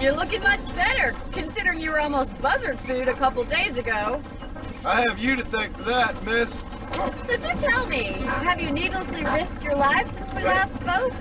You're looking much better, considering you were almost buzzard food a couple days ago. I have you to thank for that, miss. So do tell me, have you needlessly risked your life since we last spoke?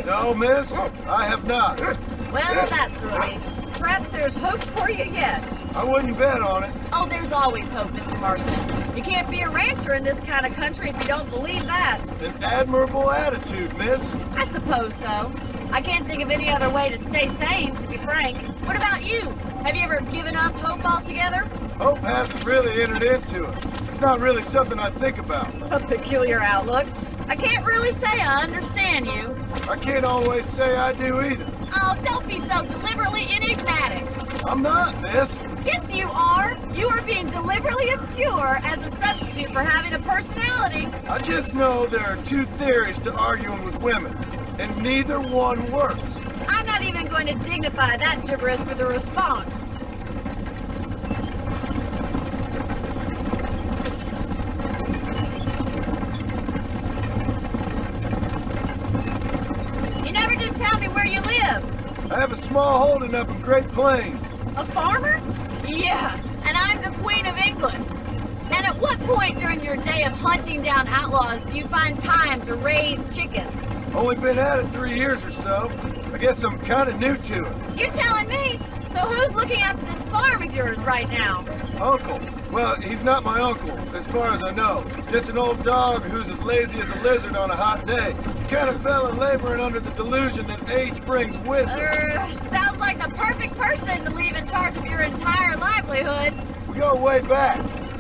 No, miss, I have not. Well, that's relief. Perhaps there's hope for you yet. I wouldn't bet on it. Oh, there's always hope, Mr. Marston. You can't be a rancher in this kind of country if you don't believe that. An admirable attitude, miss. I suppose so. I can't think of any other way to stay sane, to be frank. What about you? Have you ever given up hope altogether? Hope hasn't really entered into it. It's not really something I think about. A peculiar outlook. I can't really say I understand you. I can't always say I do either. Oh, don't be so deliberately enigmatic. I'm not, miss. Yes, you are. You are being deliberately obscure as a substitute for having a personality. I just know there are two theories to arguing with women, and neither one works. I'm not even going to dignify that gibberish with a response. You never did tell me where you live. I have a small holding up in Great Plains. A farmer? Yeah, and I'm the Queen of England. And at what point during your day of hunting down outlaws do you find time to raise chickens? Only been at it 3 years or so. I guess I'm kind of new to it. You're telling me? So who's looking after this farm of yours right now? Uncle. Well, he's not my uncle, as far as I know. Just an old dog who's as lazy as a lizard on a hot day. Kind of fella laboring under the delusion that age brings wisdom. Sounds like the perfect person to leave in charge of your entire livelihood. We go way back,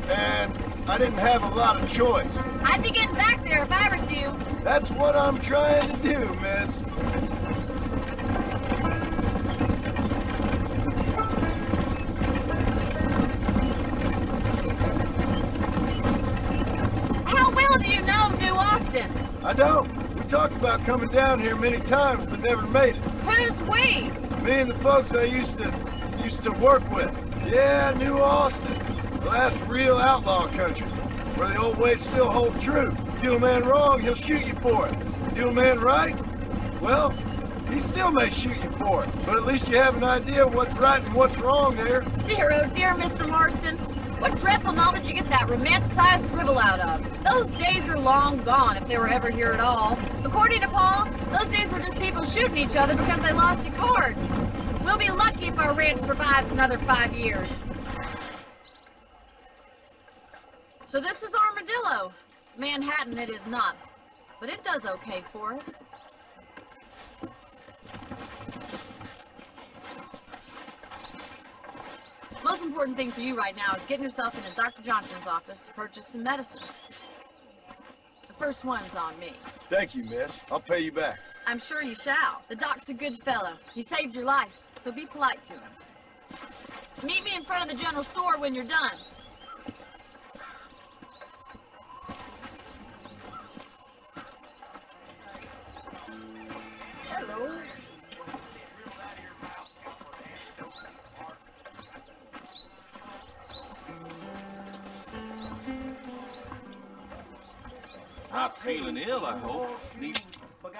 and I didn't have a lot of choice. I'd be getting back there if I was you. That's what I'm trying to do, miss. How well do you know New Austin? I don't. We talked about coming down here many times, but never made it. Who's we? Me and the folks I used to work with. Yeah, New Austin. The last real outlaw country, where the old ways still hold true. Do a man wrong, he'll shoot you for it. Do a man right, well, he still may shoot you for it. But at least you have an idea of what's right and what's wrong there. Dear, oh dear, Mr. Marston. What dreadful novel did you get that romanticized drivel out of? Those days are long gone, if they were ever here at all. According to Paul, those days were just people shooting each other because they lost at cards. We'll be lucky if our ranch survives another 5 years. So this is Armadillo. Manhattan it is not, but it does okay for us. Most important thing for you right now is getting yourself into Dr. Johnson's office to purchase some medicine. The first one's on me. Thank you, miss. I'll pay you back. I'm sure you shall. The doc's a good fellow. He saved your life, so be polite to him. Meet me in front of the general store when you're done. Hello. Not feeling ill, I hope.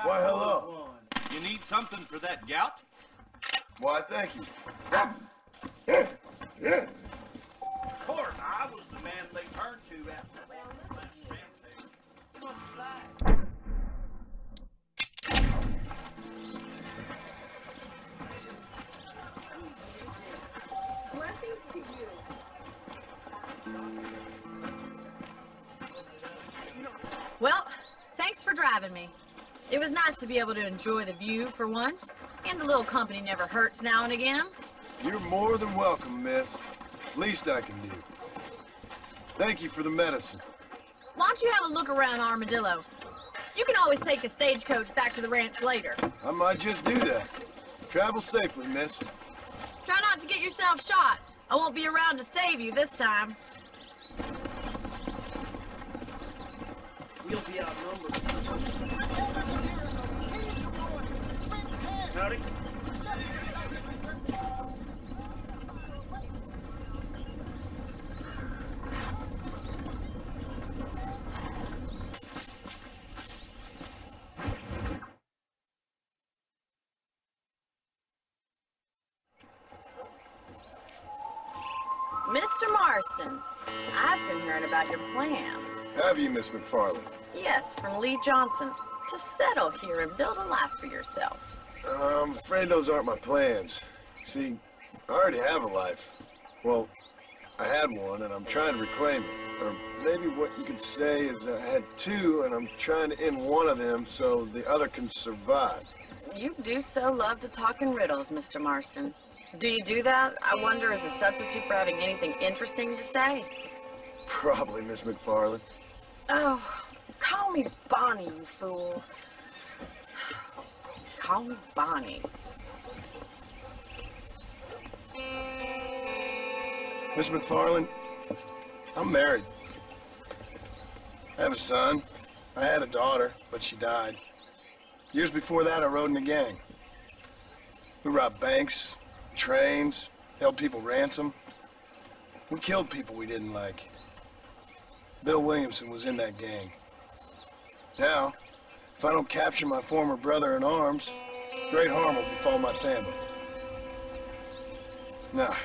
Why, hello. You need something for that gout? Why, thank you. Of course, I was the man they turned to after that. Blessings to you. Well, thanks for driving me. It was nice to be able to enjoy the view for once, and a little company never hurts now and again. You're more than welcome, miss. Least I can do. Thank you for the medicine. Why don't you have a look around Armadillo? You can always take a stagecoach back to the ranch later. I might just do that. Travel safely, miss. Try not to get yourself shot. I won't be around to save you this time. We'll be outnumbered. Howdy. Marston, I've been hearing about your plans. Have you, Miss McFarland? Yes, from Lee Johnson. To settle here and build a life for yourself. I'm afraid those aren't my plans. See, I already have a life. Well, I had one, and I'm trying to reclaim it. Or maybe what you could say is I had two, and I'm trying to end one of them so the other can survive. You do so love to talk in riddles, Mr. Marston. Do you do that, I wonder, as a substitute for having anything interesting to say? Probably, Miss McFarland. Oh, call me Bonnie, you fool. Call me Bonnie. Miss McFarland, I'm married. I have a son. I had a daughter, but she died. Years before that, I rode in a gang. We robbed banks, trains, held people ransom. We killed people we didn't like. Bill Williamson was in that gang. Now, if I don't capture my former brother in arms, great harm will befall my family. Now,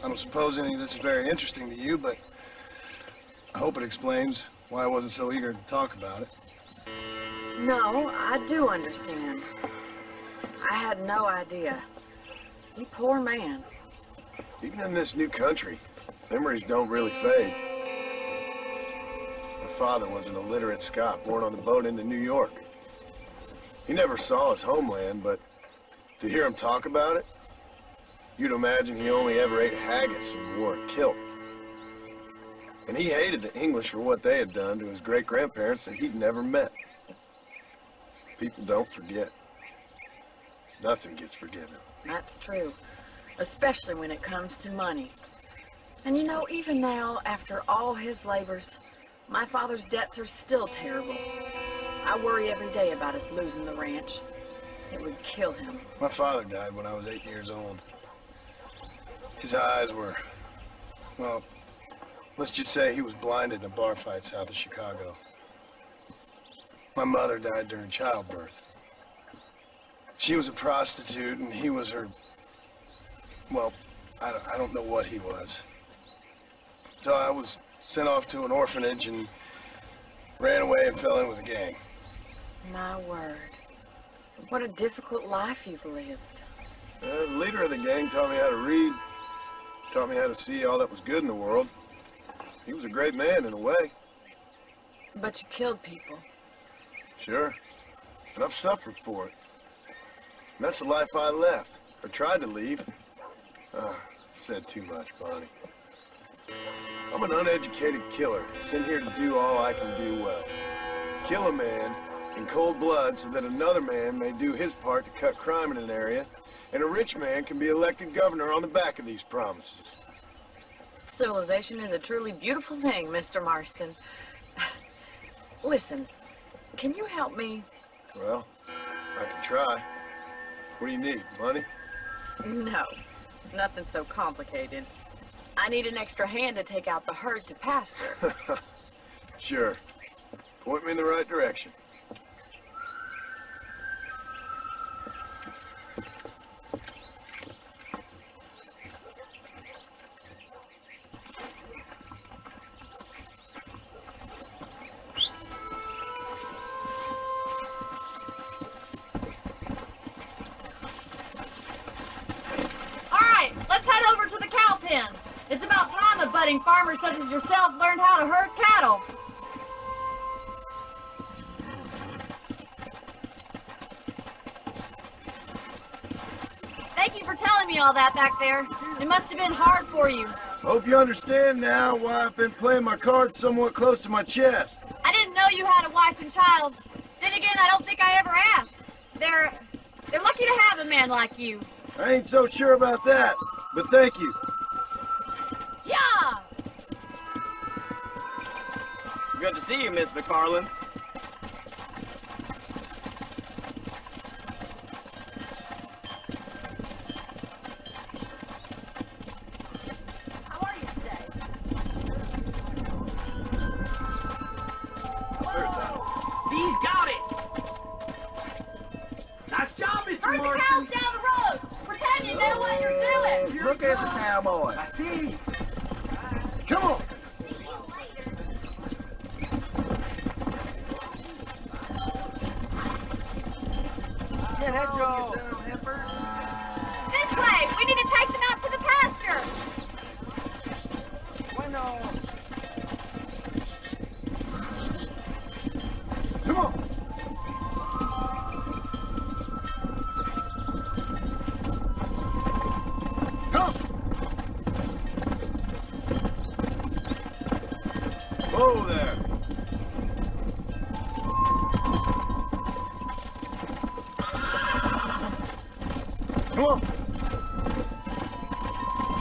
I don't suppose any of this is very interesting to you, but I hope it explains why I wasn't so eager to talk about it. No, I do understand. I had no idea. You poor man. Even in this new country, memories don't really fade. My father was an illiterate Scot born on the boat into New York. He never saw his homeland, but to hear him talk about it, you'd imagine he only ever ate haggis and wore a kilt. And he hated the English for what they had done to his great-grandparents that he'd never met. People don't forget. Nothing gets forgiven. That's true, especially when it comes to money. And you know, even now, after all his labors, my father's debts are still terrible. I worry every day about us losing the ranch. It would kill him. My father died when I was 8 years old. His eyes were, well, let's just say he was blinded in a bar fight south of Chicago. My mother died during childbirth. She was a prostitute and he was her, well, I don't know what he was. So I was sent off to an orphanage and ran away and fell in with a gang. My word. What a difficult life you've lived. The leader of the gang taught me how to read, taught me how to see all that was good in the world. He was a great man in a way. But you killed people. Sure, but I've suffered for it. And that's the life I left, or tried to leave. Said too much, Bonnie. I'm an uneducated killer, sent here to do all I can do well. Kill a man in cold blood so that another man may do his part to cut crime in an area, and a rich man can be elected governor on the back of these promises. Civilization is a truly beautiful thing, Mr. Marston. Listen, can you help me? Well, I can try. What do you need, money? No, nothing so complicated. I need an extra hand to take out the herd to pasture. Sure. Point me in the right direction. It's about time a budding farmer such as yourself learned how to herd cattle. Thank you for telling me all that back there. It must have been hard for you. Hope you understand now why I've been playing my cards somewhat close to my chest. I didn't know you had a wife and child. Then again, I don't think I ever asked. They're lucky to have a man like you. I ain't so sure about that, but thank you. Yeah! Good to see you, Miss McFarland. How are you today? He's got it! Nice job, Mr. Herd the Martin. cows down the road! Pretend you know what you're doing! Look at the cowboy. I see. Come on! This way! We need to take them out to the pasture! Come on! Come! Whoa there! Come on!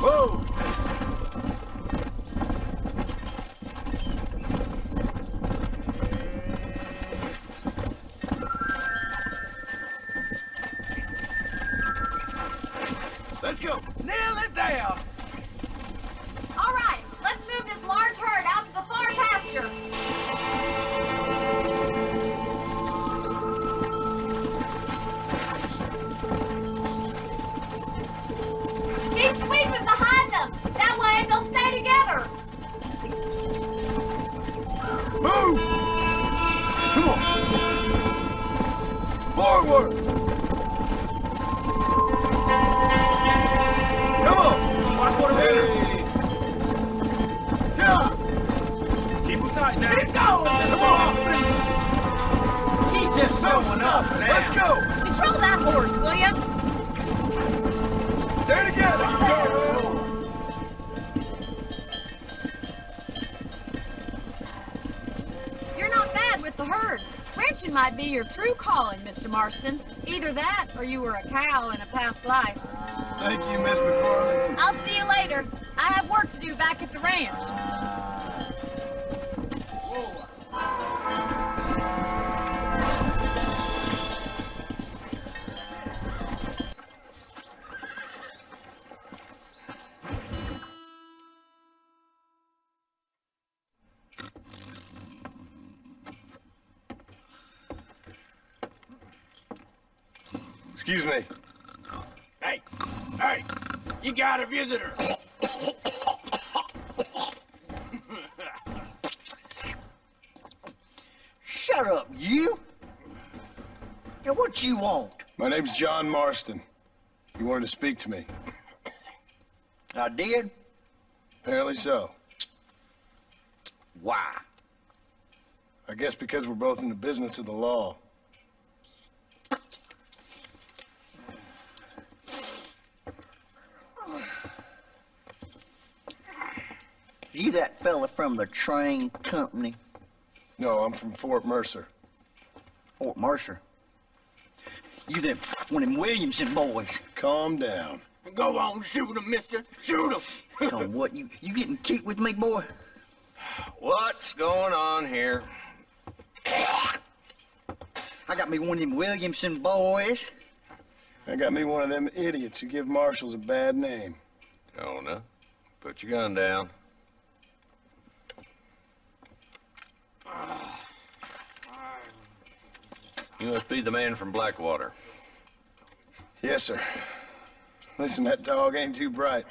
Whoa! Let's go! Nail it down! All right, let's move this large herd out to the far pasture. Keep sweeping behind them. That way they'll stay together. Move! Come on! Forward! Come on! Watch what Hey! Yeah! Keep them tight now. Keep going! Come on! Keep just No stop! Let's go! Control that horse, will you? Stay together! You're not bad with the herd. Ranching might be your true calling, Mr. Marston. Either that, or you were a cow in a past life. Thank you, Miss McFarland. I'll see you later. I have work to do back at the ranch. Excuse me. Hey, hey, you got a visitor. Shut up, you! Now, what you want? My name's John Marston. You wanted to speak to me. I did? Apparently so. Why? I guess because we're both in the business of the law. You that fella from the train company? No, I'm from Fort Mercer. Fort Mercer? You them one of them Williamson boys? Calm down. Go on, shoot him, mister. Shoot him. Come on, what, you getting cute with me, boy? What's going on here? I got me one of them Williamson boys. I got me one of them idiots who give marshals a bad name. Jonah, put your gun down. You must be the man from Blackwater. Yes, sir. Listen, that dog ain't too bright,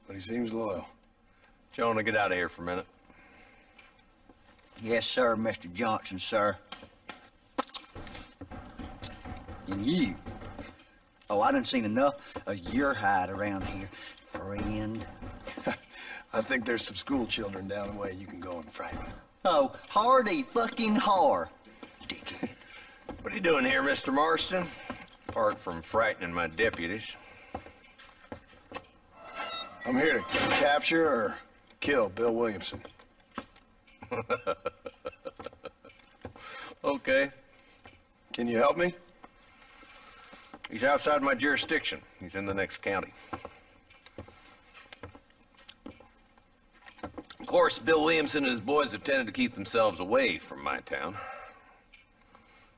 but he seems loyal. Jonah, get out of here for a minute. Yes, sir, Mr. Johnson, sir. And you. Oh, I done seen enough of your hide around here, friend. I think there's some school children down the way you can go and frighten. Oh, hardy fucking har. Dickhead. What are you doing here, Mr. Marston? Apart from frightening my deputies. I'm here to capture or kill Bill Williamson. Okay. Can you help me? He's outside my jurisdiction. He's in the next county. Of course, Bill Williamson and his boys have tended to keep themselves away from my town.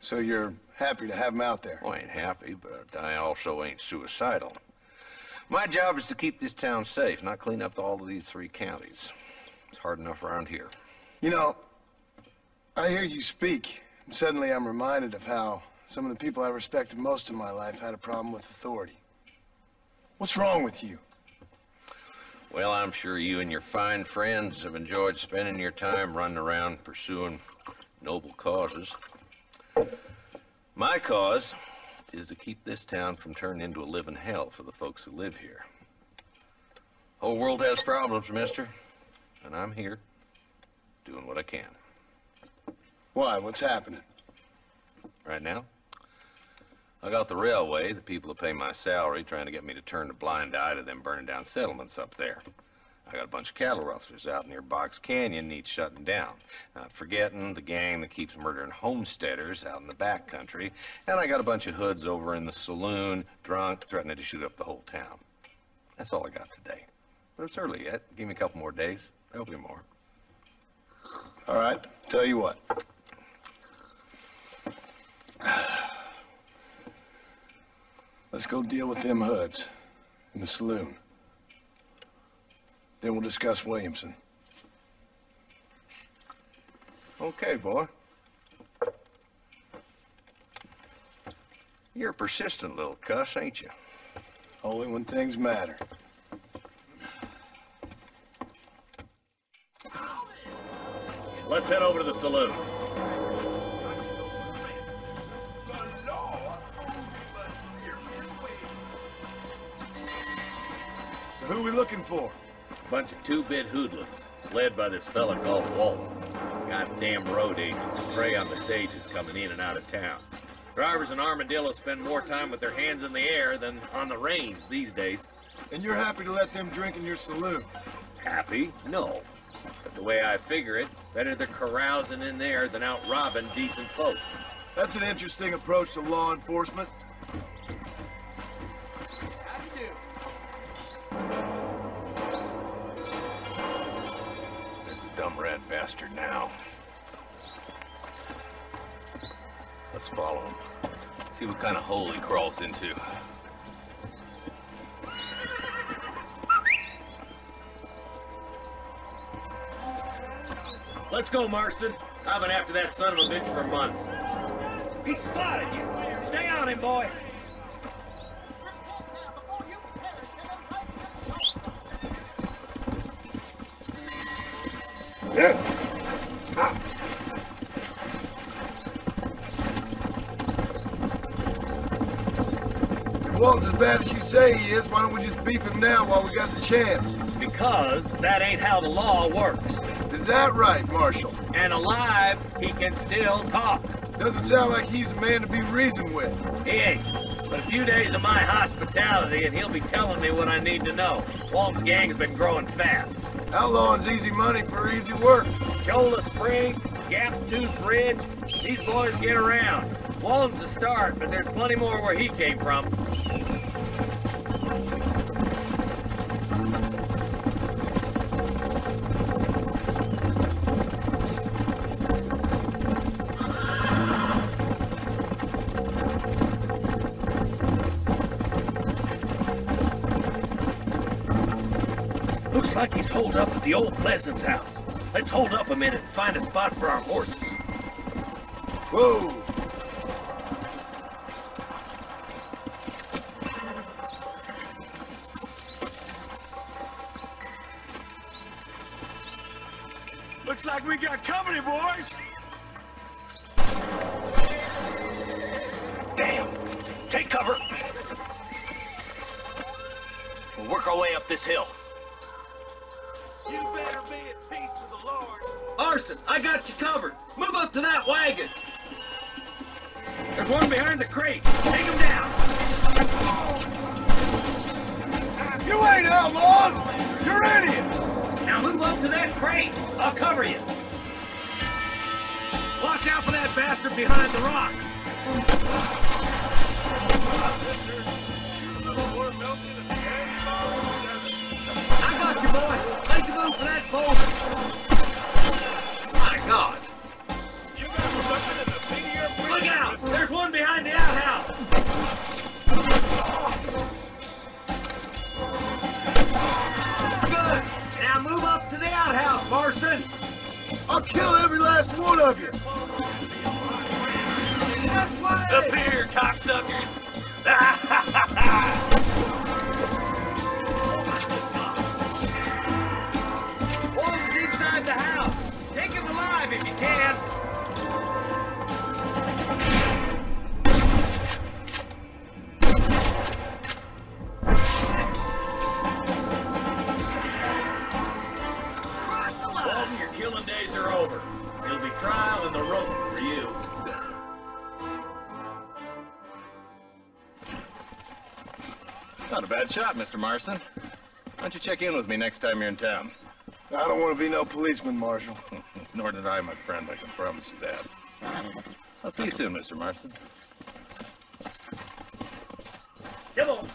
So you're happy to have him out there? Well, I ain't happy, but I also ain't suicidal. My job is to keep this town safe, not clean up all of these 3 counties. It's hard enough around here. You know, I hear you speak, and suddenly I'm reminded of how some of the people I respected most in my life had a problem with authority. What's wrong with you? Well, I'm sure you and your fine friends have enjoyed spending your time running around pursuing noble causes. My cause is to keep this town from turning into a living hell for the folks who live here. Whole world has problems, mister, and I'm here doing what I can. Why? What's happening? Right now, I got the railway, the people who pay my salary, trying to get me to turn a blind eye to them burning down settlements up there. I got a bunch of cattle rustlers out near Box Canyon needs shutting down. Not forgetting the gang that keeps murdering homesteaders out in the back country. And I got a bunch of hoods over in the saloon, drunk, threatening to shoot up the whole town. That's all I got today. But it's early yet. Give me a couple more days. There'll be more. All right, tell you what. Let's go deal with them hoods in the saloon. Then we'll discuss Williamson. Okay, boy. You're a persistent little cuss, ain't you? Only when things matter. Let's head over to the saloon. So who are we looking for? Bunch of two-bit hoodlums, led by this fella called Walton. Goddamn road agents who prey on the stages coming in and out of town. Drivers in Armadillo spend more time with their hands in the air than on the reins these days. And you're happy to let them drink in your saloon? Happy? No. But the way I figure it, better they're carousing in there than out robbing decent folk. That's an interesting approach to law enforcement. There's the dumb rat bastard now. Let's follow him. See what kind of hole he crawls into. Let's go, Marston. I've been after that son of a bitch for months. He spotted you. Stay on him, boy. If Walton's as bad as you say he is, why don't we just beef him now while we got the chance? Because that ain't how the law works. Is that right, Marshal? And alive, he can still talk. Doesn't sound like he's a man to be reasoned with. He ain't. But a few days of my hospitality and he'll be telling me what I need to know. Walton's gang's been growing fast. Outlawing's easy money for easy work. Shoulder Spring, Gap Tooth Ridge, these boys get around. Walton's a start, but there's plenty more where he came from. Looks like he's holed up at the old Pleasance house. Let's hold up a minute and find a spot for our horses. Whoa! Looks like we got company, boys. Damn! Take cover! We'll work our way up this hill. You better be at peace with the Lord. Arston, I got you covered. Move up to that wagon. There's one behind the crate. Take him down. You ain't outlaws! You're idiots! Now move up to that crate. I'll cover you. Watch out for that bastard behind the rock. I got you, boy. Make the move for that boulder. My God. You got something in the feet of your Look out! There's one behind the outhouse. Good. Now move up to the outhouse, Marston. I'll kill every last one of you! That's way. Up here, cocksuckers. Not a bad shot, Mr. Marston. Why don't you check in with me next time you're in town? I don't want to be no policeman, Marshal. Nor did I, my friend. I can promise you that. I'll see you soon, Mr. Marston. Come on.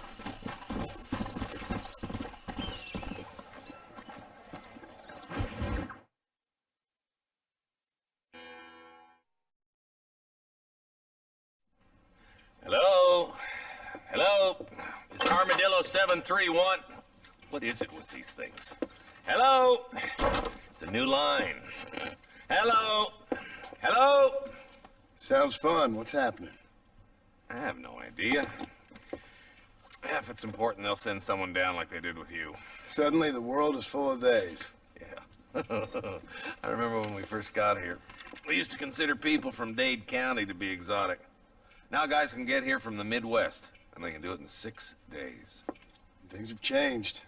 Hello? Hello? Is Armadillo 731? What is it with these things? Hello? It's a new line. Hello? Hello? Sounds fun. What's happening? I have no idea. If it's important, they'll send someone down like they did with you. Suddenly, the world is full of days. Yeah. I remember when we first got here. We used to consider people from Dade County to be exotic. Now guys can get here from the Midwest, and they can do it in 6 days. Things have changed.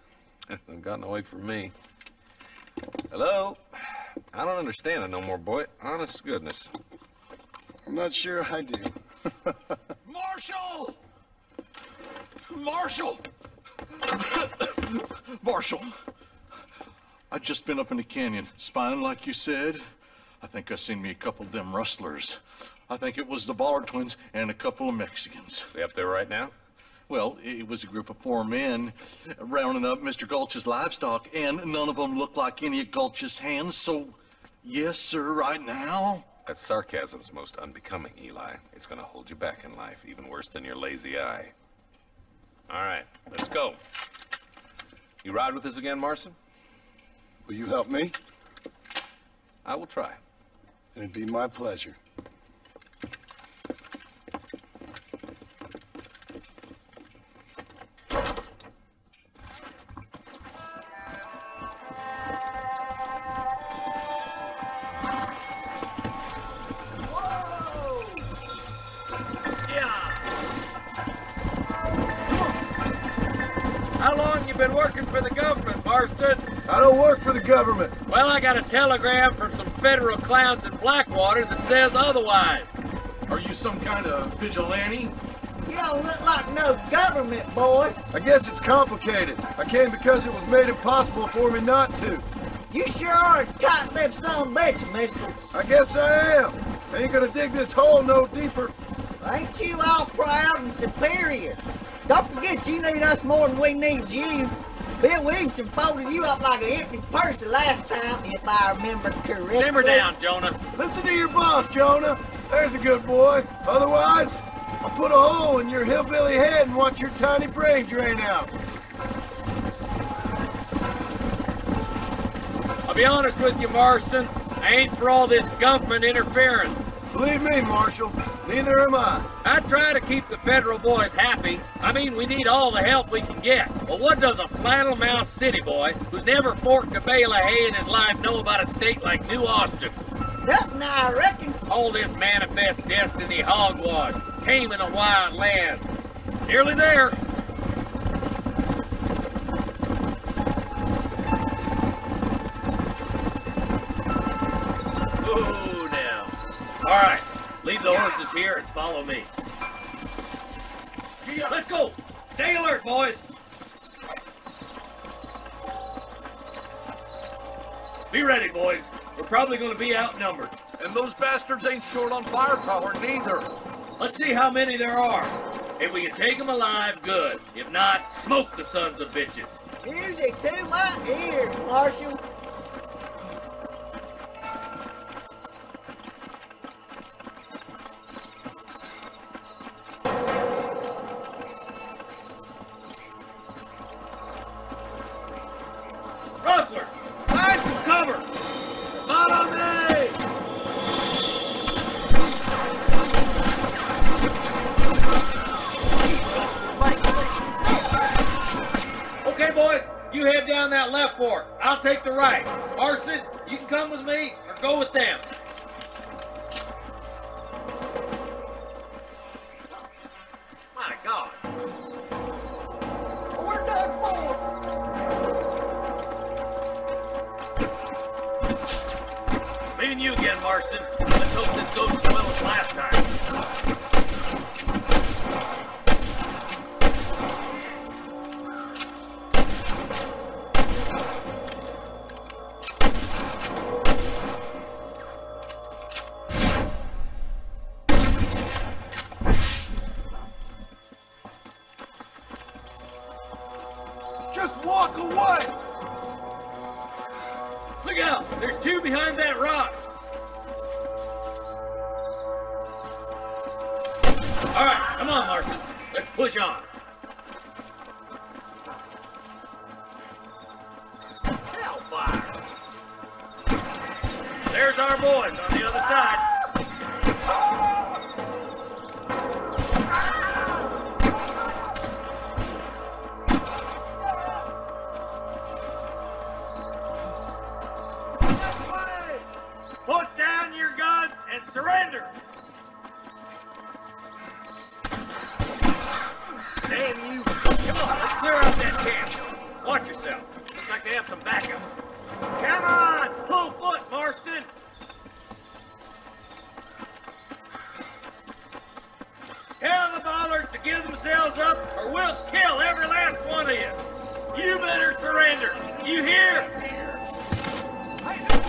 They've gotten away from me. Hello? I don't understand it no more, boy. Honest to goodness. I'm not sure I do. Marshal! Marshal! Marshal! I just been up in the canyon, spying like you said. I think I seen me a couple of them rustlers. I think it was the Ballard twins and a couple of Mexicans. They up there right now? Well, it was a group of 4 men rounding up Mr. Gulch's livestock, and none of them looked like any of Gulch's hands, so yes, sir, right now. That sarcasm's most unbecoming, Eli. It's gonna hold you back in life, even worse than your lazy eye. All right, let's go. You ride with us again, Marston? Will you help me? I will try. It'd be my pleasure. How long you been working for the government, Marston? I don't work for the government. Well, I got a telegram from some federal clowns in Blackwater that says otherwise. Are you some kind of vigilante? You don't look like no government, boy. I guess it's complicated. I came because it was made impossible for me not to. You sure are a tight-lipped son of a bitch, mister. I guess I am. I ain't gonna dig this hole no deeper. Ain't you all proud and superior? Don't forget you need us more than we need you. Bill Williamson folded you up like an empty purse the last time, if I remember correctly. Simmer down, Jonah. Listen to your boss, Jonah. There's a good boy. Otherwise, I'll put a hole in your hillbilly head and watch your tiny brain drain out. I'll be honest with you, Marston. I ain't for all this government interference. Believe me, Marshal, neither am I. I try to keep the federal boys happy. I mean, we need all the help we can get. But what does a flannel-mouthed city boy who's never forked a bale of hay in his life know about a state like New Austin? Nothing, I reckon. All this manifest destiny hogwash came in a wild land. Nearly there. Ooh, now. All right, leave the horses here and follow me. Let's go. Stay alert, boys. Be ready, boys. We're probably going to be outnumbered. And those bastards ain't short on firepower, neither. Let's see how many there are. If we can take them alive, good. If not, smoke the sons of bitches. Music to my ears, Marshal. Rustler, find some cover. Follow me. Okay, boys, you head down that left fork. I'll take the right. Marston, you can come with me or go with them. My God. We're done for. Me and you again, Marston. Let's hope this goes as well as last time. Uncle what? Look out! There's two behind that rock! All right, come on, Marston. Let's push on. Hellfire! There's our boys on the other side. Put down your guns and surrender! Damn you! Come on, let's clear out that camp. Watch yourself. Looks like they have some backup. Come on! Full foot, Marston! Tell the bollards to give themselves up or we'll kill every last one of you! You better surrender! You hear?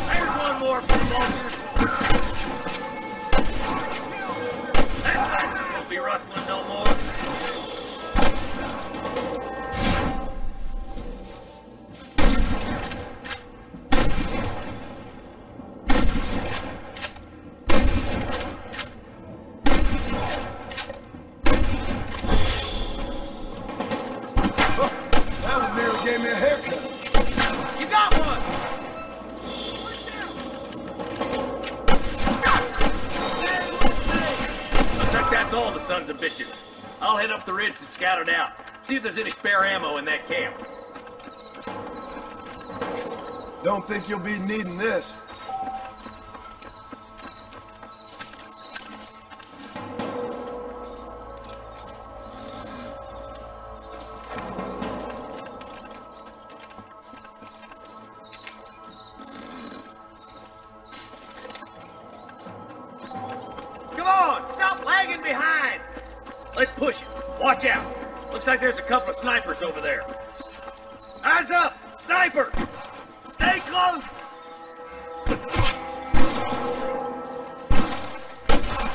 There's one more for the vultures. That bastard won't be rustling no more. That one nearly gave me a haircut. You got one! Looks like that's all the sons of bitches. I'll head up the ridge to scout it out. See if there's any spare ammo in that camp. Don't think you'll be needing this. Come on, stop lagging behind. Let's push it. Watch out. Looks like there's a couple of snipers over there. Eyes up, sniper. Stay close.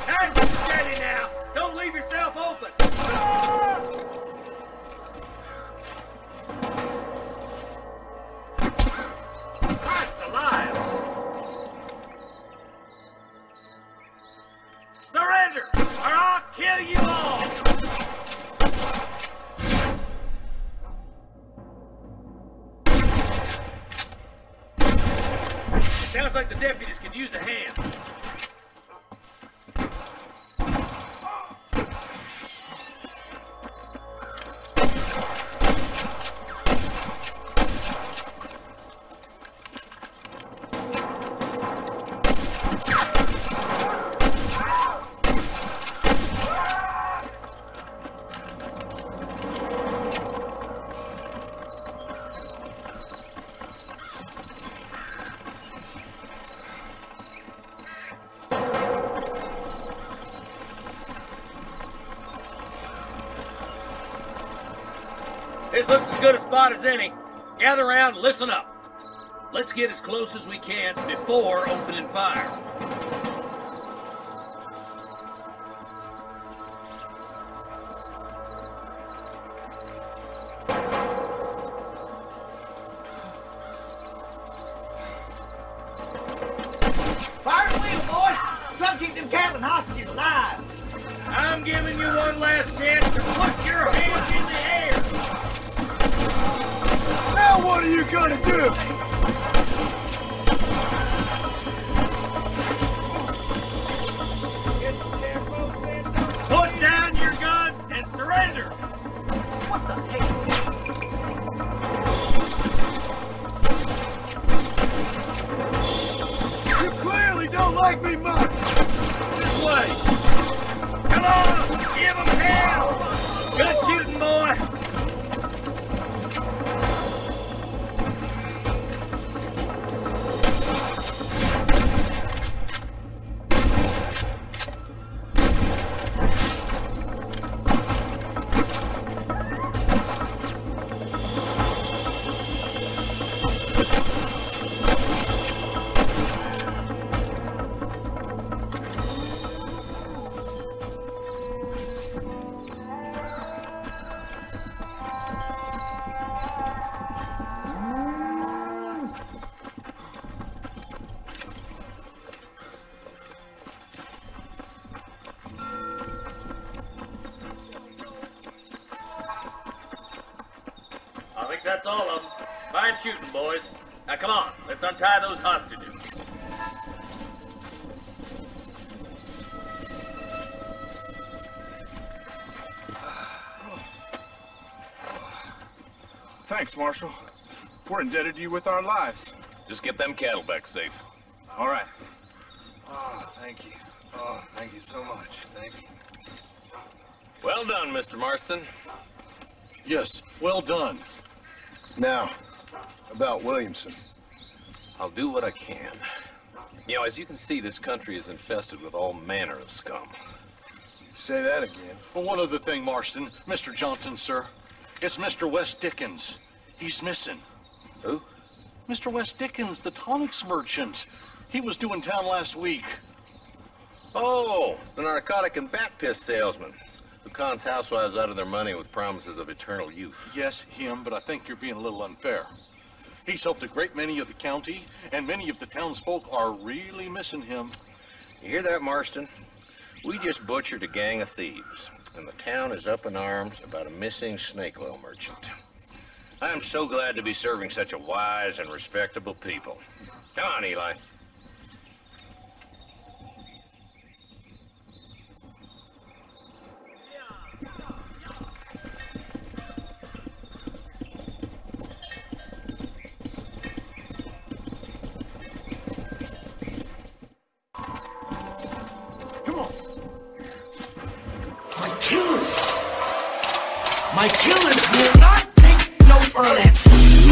Hands steady now. Don't leave yourself open. Christ alive. Surrender, or I'll kill you all! Sounds like the deputies could use a hand. This looks as good a spot as any. Gather around and listen up. Let's get as close as we can before opening fire. Fire the wheel, boys! Try to keep them cattle and hostages alive! I'm giving you one last chance to put your hands in the air. Now what are you gonna do? Put down your guns and surrender. What the hell? You clearly don't like me much. This way. Come on, give them hell. Good shooting, boy. think that's all of them. Fine shooting, boys. Now come on, let's untie those hostages. Thanks, Marshal. We're indebted to you with our lives. Just get them cattle back safe. All right. Oh, thank you. Oh, thank you so much. Thank you. Well done, Mr. Marston. Yes, well done. Now, about Williamson. I'll do what I can. You know, as you can see, this country is infested with all manner of scum. Say that again. Well, one other thing, Marston. Mr. Johnson, sir. It's Mr. West Dickens. He's missing. Who? Mr. West Dickens, the tonics merchant. He was due in town last week. Oh, the narcotic and bat piss salesman who cons housewives out of their money with promises of eternal youth. Yes, him, but I think you're being a little unfair. He's helped a great many of the county, and many of the townsfolk are really missing him. You hear that, Marston? We just butchered a gang of thieves, and the town is up in arms about a missing snake oil merchant. I am so glad to be serving such a wise and respectable people. Come on, Eli. My killers will not take no for an answer.